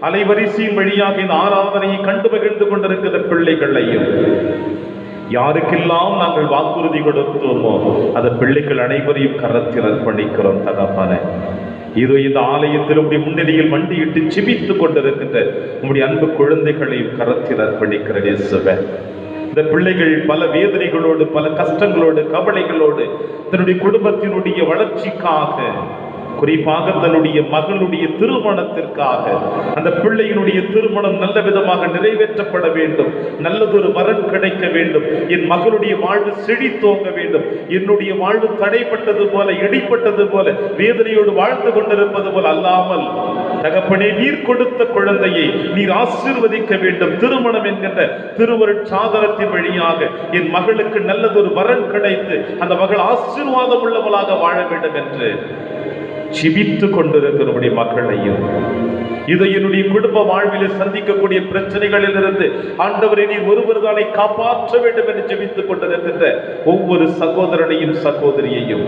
அலைவரிசையின் வழியாக இந்த ஆராதனையை கண்டு மகிழ்ந்து கொண்டிருக்கிற பிள்ளைகளையும், யாருக்கெல்லாம் நாங்கள் வாக்குறுதி கொடுத்தோமோ அந்த பிள்ளைகள் அனைவரையும் கரத்தில் அர்ப்பணிக்கிறோம். தகப்பனே, இதோ இந்த ஆலயத்தில் உம்முடைய முன்னிலையில் மண்டியிட்டு செபித்துக் கொண்டிருக்கின்ற உம்முடைய அன்பு குழந்தைகளையும் கரத்தில் அர்ப்பணிக்கிற இயேசுவே, இந்த பிள்ளைகள் பல வேதனைகளோடு, பல கஷ்டங்களோடு, கவலைகளோடு தன்னுடைய குடும்பத்தினுடைய வளர்ச்சிக்காக, குறிப்பாக தன்னுடைய மகளுடைய திருமணத்திற்காக, அந்த பிள்ளையினுடைய திருமணம் நல்ல விதமாக நிறைவேற்றப்பட வேண்டும், நல்லதொரு வரன் கிடைக்க வேண்டும், என் மகளுடைய வாழ்வு செழித்தோங்க வேண்டும், என்னுடைய வாழ்வு தடைப்பட்டது போல, இடிப்பட்டது போல, வேதனையோடு வாழ்ந்து கொண்டிருப்பது போல அல்லாமல், தகப்பனே, நீர் கொடுத்த குழந்தையை நீர் ஆசீர்வதிக்க வேண்டும். திருமணம் என்கின்ற திருவருட் சாதனத்தின் வழியாக என் மகளுக்கு நல்லதொரு வரன் கிடைத்து அந்த மகள் ஆசீர்வாதம் உள்ளவளாக வாழ வேண்டும் என்று ஜெபித்து கொண்டிருக்கிற மக்களையும், இதை என்னுடைய குடும்ப வாழ்விலே சந்திக்கக்கூடிய பிரச்சனைகளில் இருந்து ஆண்டவரை நீர் ஒருவர் தானே காப்பாற்ற வேண்டும் என்று ஜெபித்துக் கொண்டிருக்கின்ற ஒவ்வொரு சகோதரனையும் சகோதரியையும்,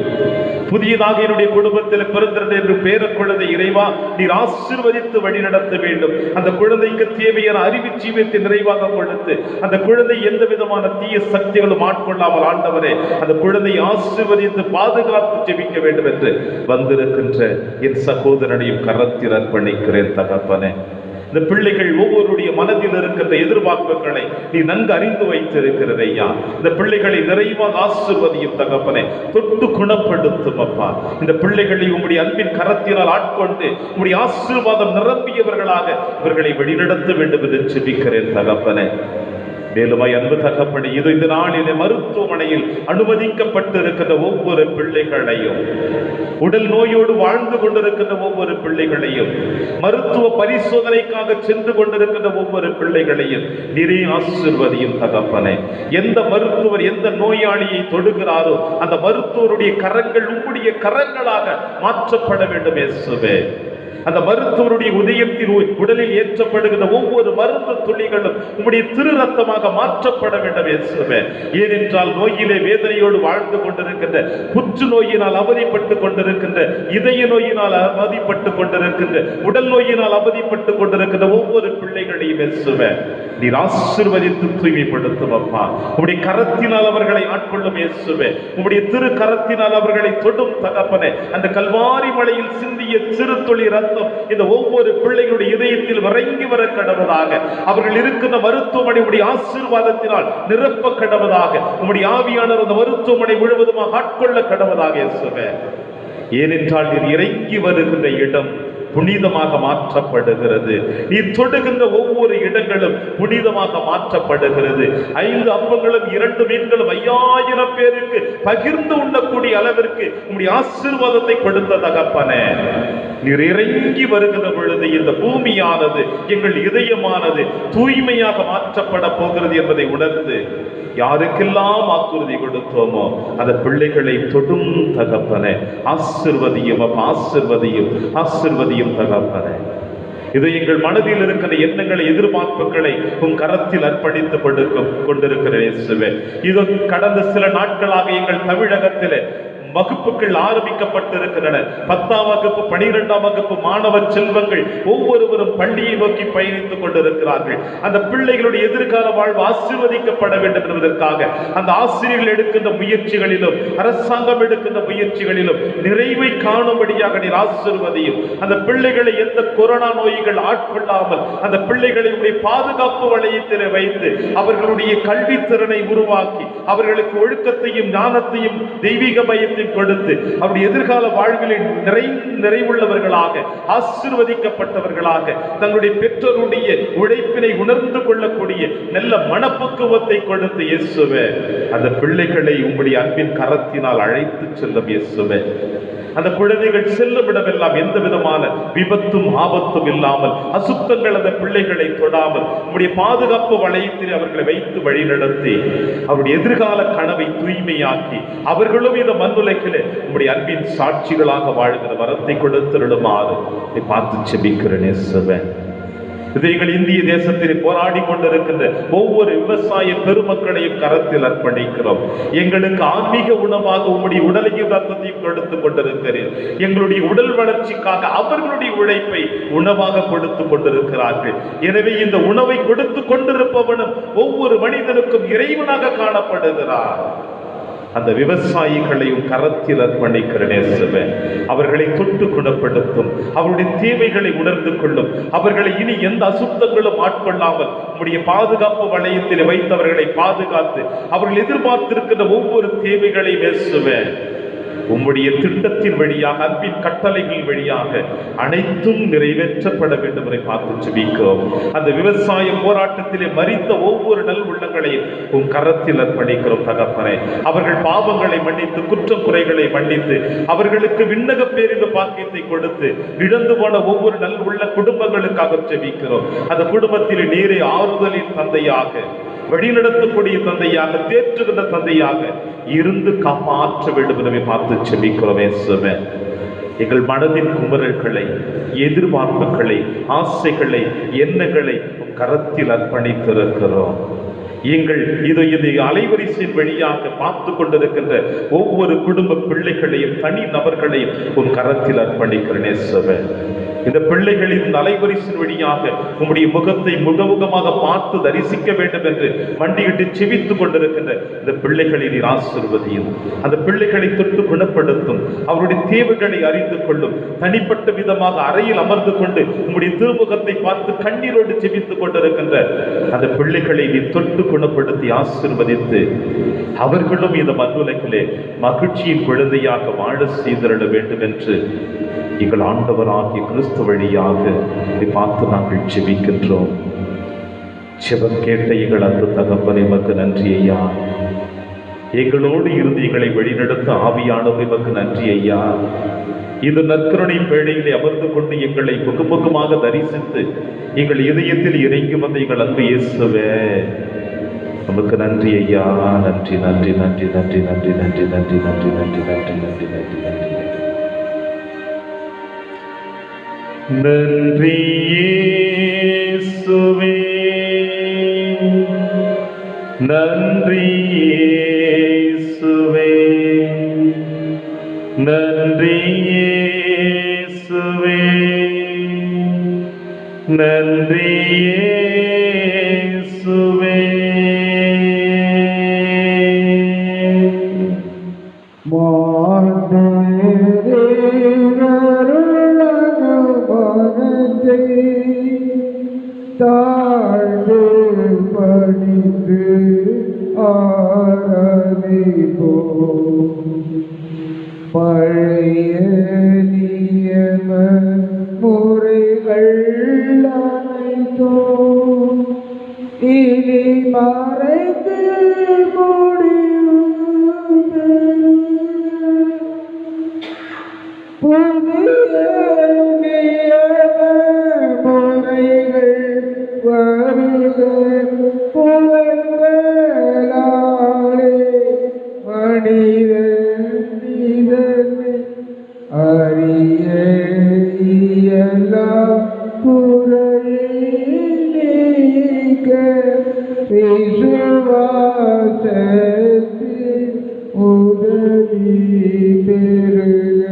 புதியதாக என்னுடைய குடும்பத்தில் பிறந்திருந்த என்று பேர குழந்தை இறைவா நீர் ஆசீர்வதித்து வழி நடத்த வேண்டும். அந்த குழந்தைக்கு தேவையான அறிவு ஜீவியத்தை நிறைவாக கொடுத்து அந்த குழந்தை எந்த விதமான தீய சக்திகளும் ஆட்கொள்ளாமல் ஆண்டவரே அந்த குழந்தையை ஆசீர்வதித்து பாதுகாத்து ஜெபிக்க வேண்டும் என்று வந்திருக்கின்ற என் சகோதரனையும் கரத்தில் அர்ப்பணிக்கிறேன் தகப்பனே. இந்த பிள்ளைகள் ஒவ்வொருடைய மனதில் இருக்கின்ற எதிர்பார்ப்புகளை நீ நன்கு அறிந்து வைத்திருக்கிறது ஐயா. இந்த பிள்ளைகளை நிறைவாக ஆசீர்வதியும் தகப்பனே, தொட்டு குணப்படுத்தும் அப்பா. இந்த பிள்ளைகளை உம்முடைய அன்பின் கரத்தினால் ஆட்கொண்டு உம்முடைய ஆசீர்வாதம் நிரம்பியவர்களாக இவர்களை வழிநடத்த வேண்டும் என்று ஜெபிக்கிறேன் தகப்பனே. மேலும் அன்பு தகப்பனே, இது இந்த நாளிலே மருத்துவமனையில் அனுமதிக்கப்பட்டு இருக்கின்ற ஒவ்வொரு பிள்ளைகளையும், உடல் நோயோடு வாழ்ந்து கொண்டிருக்கின்ற ஒவ்வொரு பிள்ளைகளையும், மருத்துவ பரிசோதனைக்காக சென்று கொண்டிருக்கின்ற ஒவ்வொரு பிள்ளைகளையும் நிறைய ஆசீர்வதியும் தகப்பனே. எந்த மருத்துவர் எந்த நோயாளியை தொடுகிறாரோ அந்த மருத்துவருடைய கரங்கள் உம்முடைய கரங்களாக மாற்றப்பட வேண்டும் இயேசுவே. அந்த மருத்துவருடைய உதயத்தில் உடலில் ஏற்றப்படுகின்ற ஒவ்வொரு மருந்து துளிகளும் உம்முடைய திரு ரத்தமாக மாற்றப்பட வேண்டும் இயேசுவே. ஏனென்றால் நோயிலே வேதனையோடு வாழ்ந்து கொண்டிருக்கின்ற, புற்று நோயினால் அவதிப்பட்டு கொண்டிருக்கின்ற, இதய நோயினால் அவதிப்பட்டு கொண்டிருக்கின்ற, உடல் நோயினால் அவதிப்பட்டு கொண்டிருக்கின்ற ஒவ்வொரு பிள்ளைகளையும் இயேசுவே நீர் ஆசீர்வதித்து தூய்மைப்படுத்தும் அப்பா. உம்முடைய கரத்தினால் அவர்களை ஆட்கொள்ளும் இயேசுவே. உம்முடைய திரு கரத்தினால் அவர்களை தொடும் தகப்பனே. அந்த கல்வாரி மலையில் சிந்திய சிறு துளி ரத்தம் இந்த ஒவ்வொரு பிள்ளைகளுடைய இதயத்தில் இறங்கி வர கடவுதாக, அவர்கள் இருக்கின்ற மருத்துவமனை உடைய ஆசீர்வாதத்தினால் நிரப்ப கடவுதாக, உம்முடைய ஆவியானவர் அந்த மருத்துவமனை முழுவதுமாக ஆட்கொள்ள கடவுதாக இயேசுவே. ஏனென்றால் நீர் இறங்கி வருகின்ற இடம் புனிதமாக மாற்றப்படுகிறது. நீ தொடுகின்ற ஒவ்வொரு இடங்களும் புனிதமாக மாற்றப்படுகிறது. 5 அப்பங்களும் 2 மீன்களும் 5000 பேருக்கு பகிர்ந்து உண்ணக்கூடிய அளவிற்கு உம்முடைய ஆசீர்வாதத்தை கொடுத்த தகப்பனே, நீர் இறங்கி வருகின்ற பொழுது இந்த பூமியானது, எங்கள் இதயமானது தூய்மையாக மாற்றப்பட போகிறது என்பதை உணர்ந்து யாருக்கெல்லாம் வாக்குறுதி கொடுத்தோமோ அந்த பிள்ளைகளை தொடும் தகப்பனே. ஆசீர்வதியும் ஆசீர்வதியும் ஆசீர்வதியும் தகப்பனே. இது எங்கள் மனதில் இருக்கிற எண்ணங்களை, எதிர்பார்ப்புகளை உன் கரத்தில் அர்ப்பணித்து கொண்டிருக்கிற இயேசுவே. இது கடந்த சில நாட்களாக எங்கள் தமிழகத்திலே வகுப்புகள் ஆரம்பிக்கப்பட்டிருக்கின்றன. 10ஆம் வகுப்பு 12ஆம் வகுப்பு மாணவ செல்வங்கள் ஒவ்வொருவரும் பள்ளியை நோக்கி பயணித்துக் கொண்டிருக்கிறார்கள். அந்த பிள்ளைகளுடைய எதிர்கால வாழ்வு ஆசீர்வதிக்கப்பட வேண்டும் என்பதற்காக அந்த ஆசிரியர்கள் எடுக்கின்ற முயற்சிகளிலும் அரசாங்கம் எடுக்கின்ற முயற்சிகளிலும் நிறைவை காணும்படியாக நீர் ஆசீர்வதியும். அந்த பிள்ளைகளை எந்த கொரோனா நோய்கள் ஆட்கொள்ளாமல் அந்த பிள்ளைகளை பாதுகாப்பு வளையத்தில் வைத்து அவர்களுடைய கல்வித்திறனை உருவாக்கி அவர்களுக்கு ஒழுக்கத்தையும் ஞானத்தையும் தெய்வீக பயத்தையும் கொடுத்து அவருடைய எதிர்கால வாழ்வில் நிறைவுள்ளவர்களாக, ஆசீர்வதிக்கப்பட்டவர்களாக, தங்களுடைய பெற்றோருடைய உழைப்பினை உணர்ந்து கொள்ளக்கூடிய நல்ல மனப்பக்குவத்தை கொடுத்து இயேசுவே அந்த பிள்ளைகளை உங்களுடைய அன்பின் கரத்தினால் அழைத்து செல்லும் இயேசுவே. அந்த குழந்தைகள் செல்லும் இடமெல்லாம் எந்த விதமான விபத்தும் ஆபத்தும் இல்லாமல், அசுத்தங்கள் அந்த பிள்ளைகளை தொடாமல் உங்களுடைய பாதுகாப்பு வளையத்தில் அவர்களை வைத்து வழிநடத்தி அவருடைய எதிர்கால கனவை தூய்மையாக்கி அவர்களும் இந்த மண்ணுலகிலே உங்களுடைய அன்பின் சாட்சிகளாக வாழ்கிற வரத்தை கொடுத்திடுமாறு பார்த்து செபிக்கிறேன் இயேசுவே. இது எங்கள் இந்திய தேசத்தில் போராடி கொண்டிருக்கின்ற ஒவ்வொரு விவசாய பெருமக்களையும் கரத்தில் அர்ப்பணிக்கிறோம். எங்களுக்கு ஆன்மீக உணவாக உங்களுடைய உடலையும் ரத்தத்தையும் கொடுத்து கொண்டிருக்கிறேன். எங்களுடைய உடல் வளர்ச்சிக்காக அவர்களுடைய உழைப்பை உணவாக கொடுத்து கொண்டிருக்கிறார்கள். எனவே இந்த உணவை கொடுத்து கொண்டிருப்பவனும் ஒவ்வொரு மனிதனுக்கும் இறைவனாக காணப்படுகிறார். அந்த விவசாயிகளையும் கரத்தில் அர்ப்பணிக்கிறேன். அவர்களை தொட்டு குணப்படுத்தும், அவருடைய தேவைகளை உணர்ந்து கொள்ளும், அவர்களை இனி எந்த அசுத்தங்களும் ஆட்கொள்ளாமல் உம்முடைய பாதுகாப்பு வளையத்தில் வைத்தவர்களை பாதுகாத்து அவர்கள் எதிர்பார்த்திருக்கின்ற ஒவ்வொரு தேவைகளை பேசுவேன். உம்முடைய திட்டத்தின் வழியாக, அன்பின் கட்டளைகள் வழியாக அனைத்தும் நிறைவேற்றப்பட வேண்டும் என்று பார்த்து ஜெபிக்கிறோம். அந்த விவசாய போராட்டத்திலே மரித்த ஒவ்வொரு நல் உள்ளங்களையும் உன் கரத்தில் அர்ப்பணிக்கிறோம் தகப்பனே. அவர்கள் பாவங்களை மன்னித்து, குற்றம் குறைகளை மன்னித்து, அவர்களுக்கு விண்ணக பேரின்ப பாக்கியத்தை கொடுத்து இழந்து போன ஒவ்வொரு நல் உள்ள குடும்பங்களுக்காக ஜெபிக்கிறோம். அந்த குடும்பத்தில் நீரை ஆறுதலின் தந்தையாக, வழிநடத்தக்கூடிய தந்தையாக, தேற்றுகின்ற தந்தையாக இருந்து காப்பாற்ற வேண்டும் என்று பார்த்து செபிக்கிறோம். எங்கள் மனதின் குமரல்களை, எதிர்பார்ப்புகளை, ஆசைகளை, எண்ணங்களை கரத்தில் அர்ப்பணித்திருக்கிறோம். எங்கள் இது அலைவரிசையின் வழியாக பார்த்து கொண்டிருக்கின்ற ஒவ்வொரு குடும்ப பிள்ளைகளையும், தனி நபர்களையும் உன் கரத்தில் அர்ப்பணிக்கிறேன் இயேசுவே. இந்த பிள்ளைகளின் அலைவரிசையின் வழியாக உம்முடைய முகத்தை முகமுகமாக பார்த்து தரிசிக்க வேண்டும் என்று மண்டியிட்டு செபித்துக் கொண்டிருக்கின்ற இந்த பிள்ளைகளை நீர் ஆசீர்வதியும். அந்த பிள்ளைகளை தொட்டு குணப்படுத்தும். அவருடைய தேவைகளை அறிந்து கொள்ளும். தனிப்பட்ட விதமாக அறையில் அமர்ந்து கொண்டு உம்முடைய திருமுகத்தை பார்த்து கண்ணீரோடு செபித்துக் கொண்டிருக்கின்ற அந்த பிள்ளைகளை நீ தொட்டு குணப்படுத்தி ஆசீர்வதித்து அவர்களும் இந்த மண்ணுலகிலே மகிழ்ச்சியின் குழந்தையாக வாழ செய்திட வேண்டும் என்று எங்கள் ஆண்டவராகிய கிறிஸ்து வழியாக பார்த்து நாங்கள் செபிக்கின்றோம். செபம் கேட்ட எங்கள் அன்பு தகப்பனே, உமக்கு நன்றி ஐயா. எங்களோடு இருந்து எங்களை வழிநடத்த ஆவியானவர் உமக்கு நன்றி ஐயா. இது நற்கருணை பேழையிலே அமர்ந்து கொண்டு எங்களை முகமுகமாக தரிசித்து எங்கள் இதயத்தில் இறங்கி வந்த எங்கள் அன்பு இயேசுவே, நமக்கு நன்றி ஐயா. நன்றி நன்றி நன்றி நன்றி நன்றி நன்றி நன்றி நன்றி நன்றி நன்றி நன்றி நன்றி நன்றி நன்றி இயேசுவே, நன்றி இயேசுவே, நன்றி இயேசுவே, நன்றி இயேசுவே. தாழ்ந்து பணிந்து ஆராதிப்போம். பழைய நியம முறைகள் அனைத்தும் இனி மறைத்து புதிய நியம முறைகள் வருக புலங்களாலே மனிதனை அறிய இயலா குறையை நீக்க விசுவாசத்தின் உதவி பெறுக.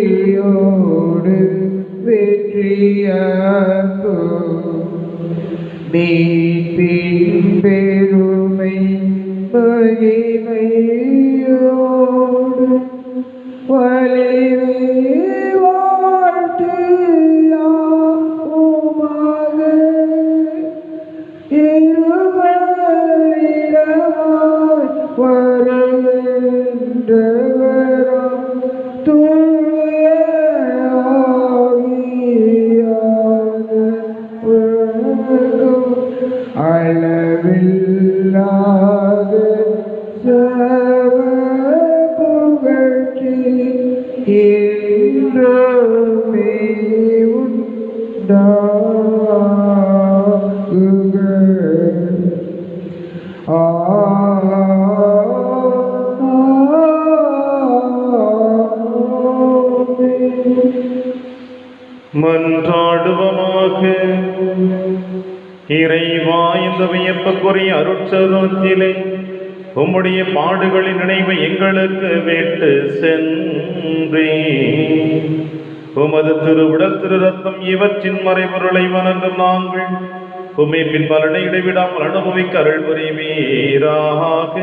புகழ்ச்சியோடு வெற்றியாகோ மீட்பின் பெருமை மகிமையோடு வலிமை வாழ்த்து யாவுமாக இருவரிடமாய் வருகின்றவரும் தூய ஆவியானவரும் அளவில்லாத சர்வ புகழ்ச்சி என்றுமே உண்டாகுக. மன்றாடுவமாக. இறைவா, இந்த வியப்புக்குரிய அருட்சரத்திலே உம்முடைய பாடுகளின் நினைவை எங்களுக்கு விட்டு சென்றே உமது திருவுடல் திரு ரத்தம் இவற்றின் மறைபொருளை வணங்கும் நாங்கள் உம்மை பின் பலனை இடைவிடாமல் அனுபவிக்க அருள் புரிவீராக.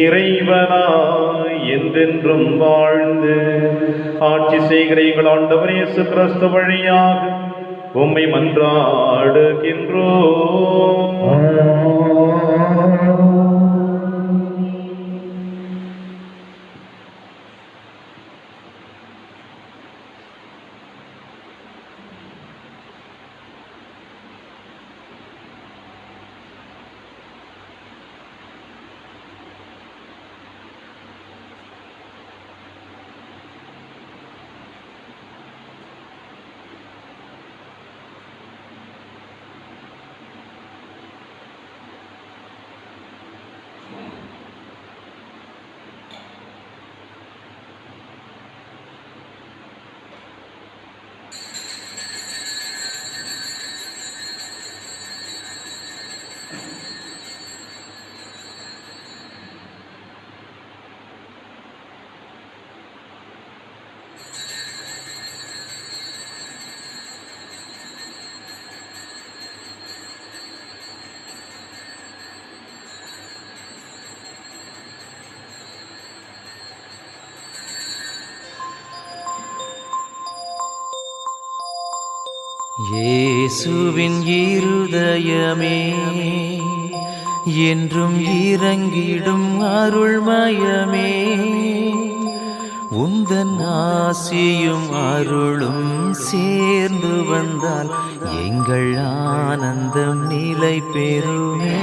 இறைவனாய் என்றென்றும் வாழ்ந்து ஆட்சி செய்கிற எங்கள் ஆண்டவர் இயேசு கிறிஸ்து வழியாக உம்மை மன்றாடுகின்றோம். இயேசுவின் இருதயமே என்றும் இறங்கிடும் அருள்மயமே, உந்தன் ஆசியும் அருளும் சேர்ந்து வந்தால் எங்கள் ஆனந்தம் நிலை பெறுமே.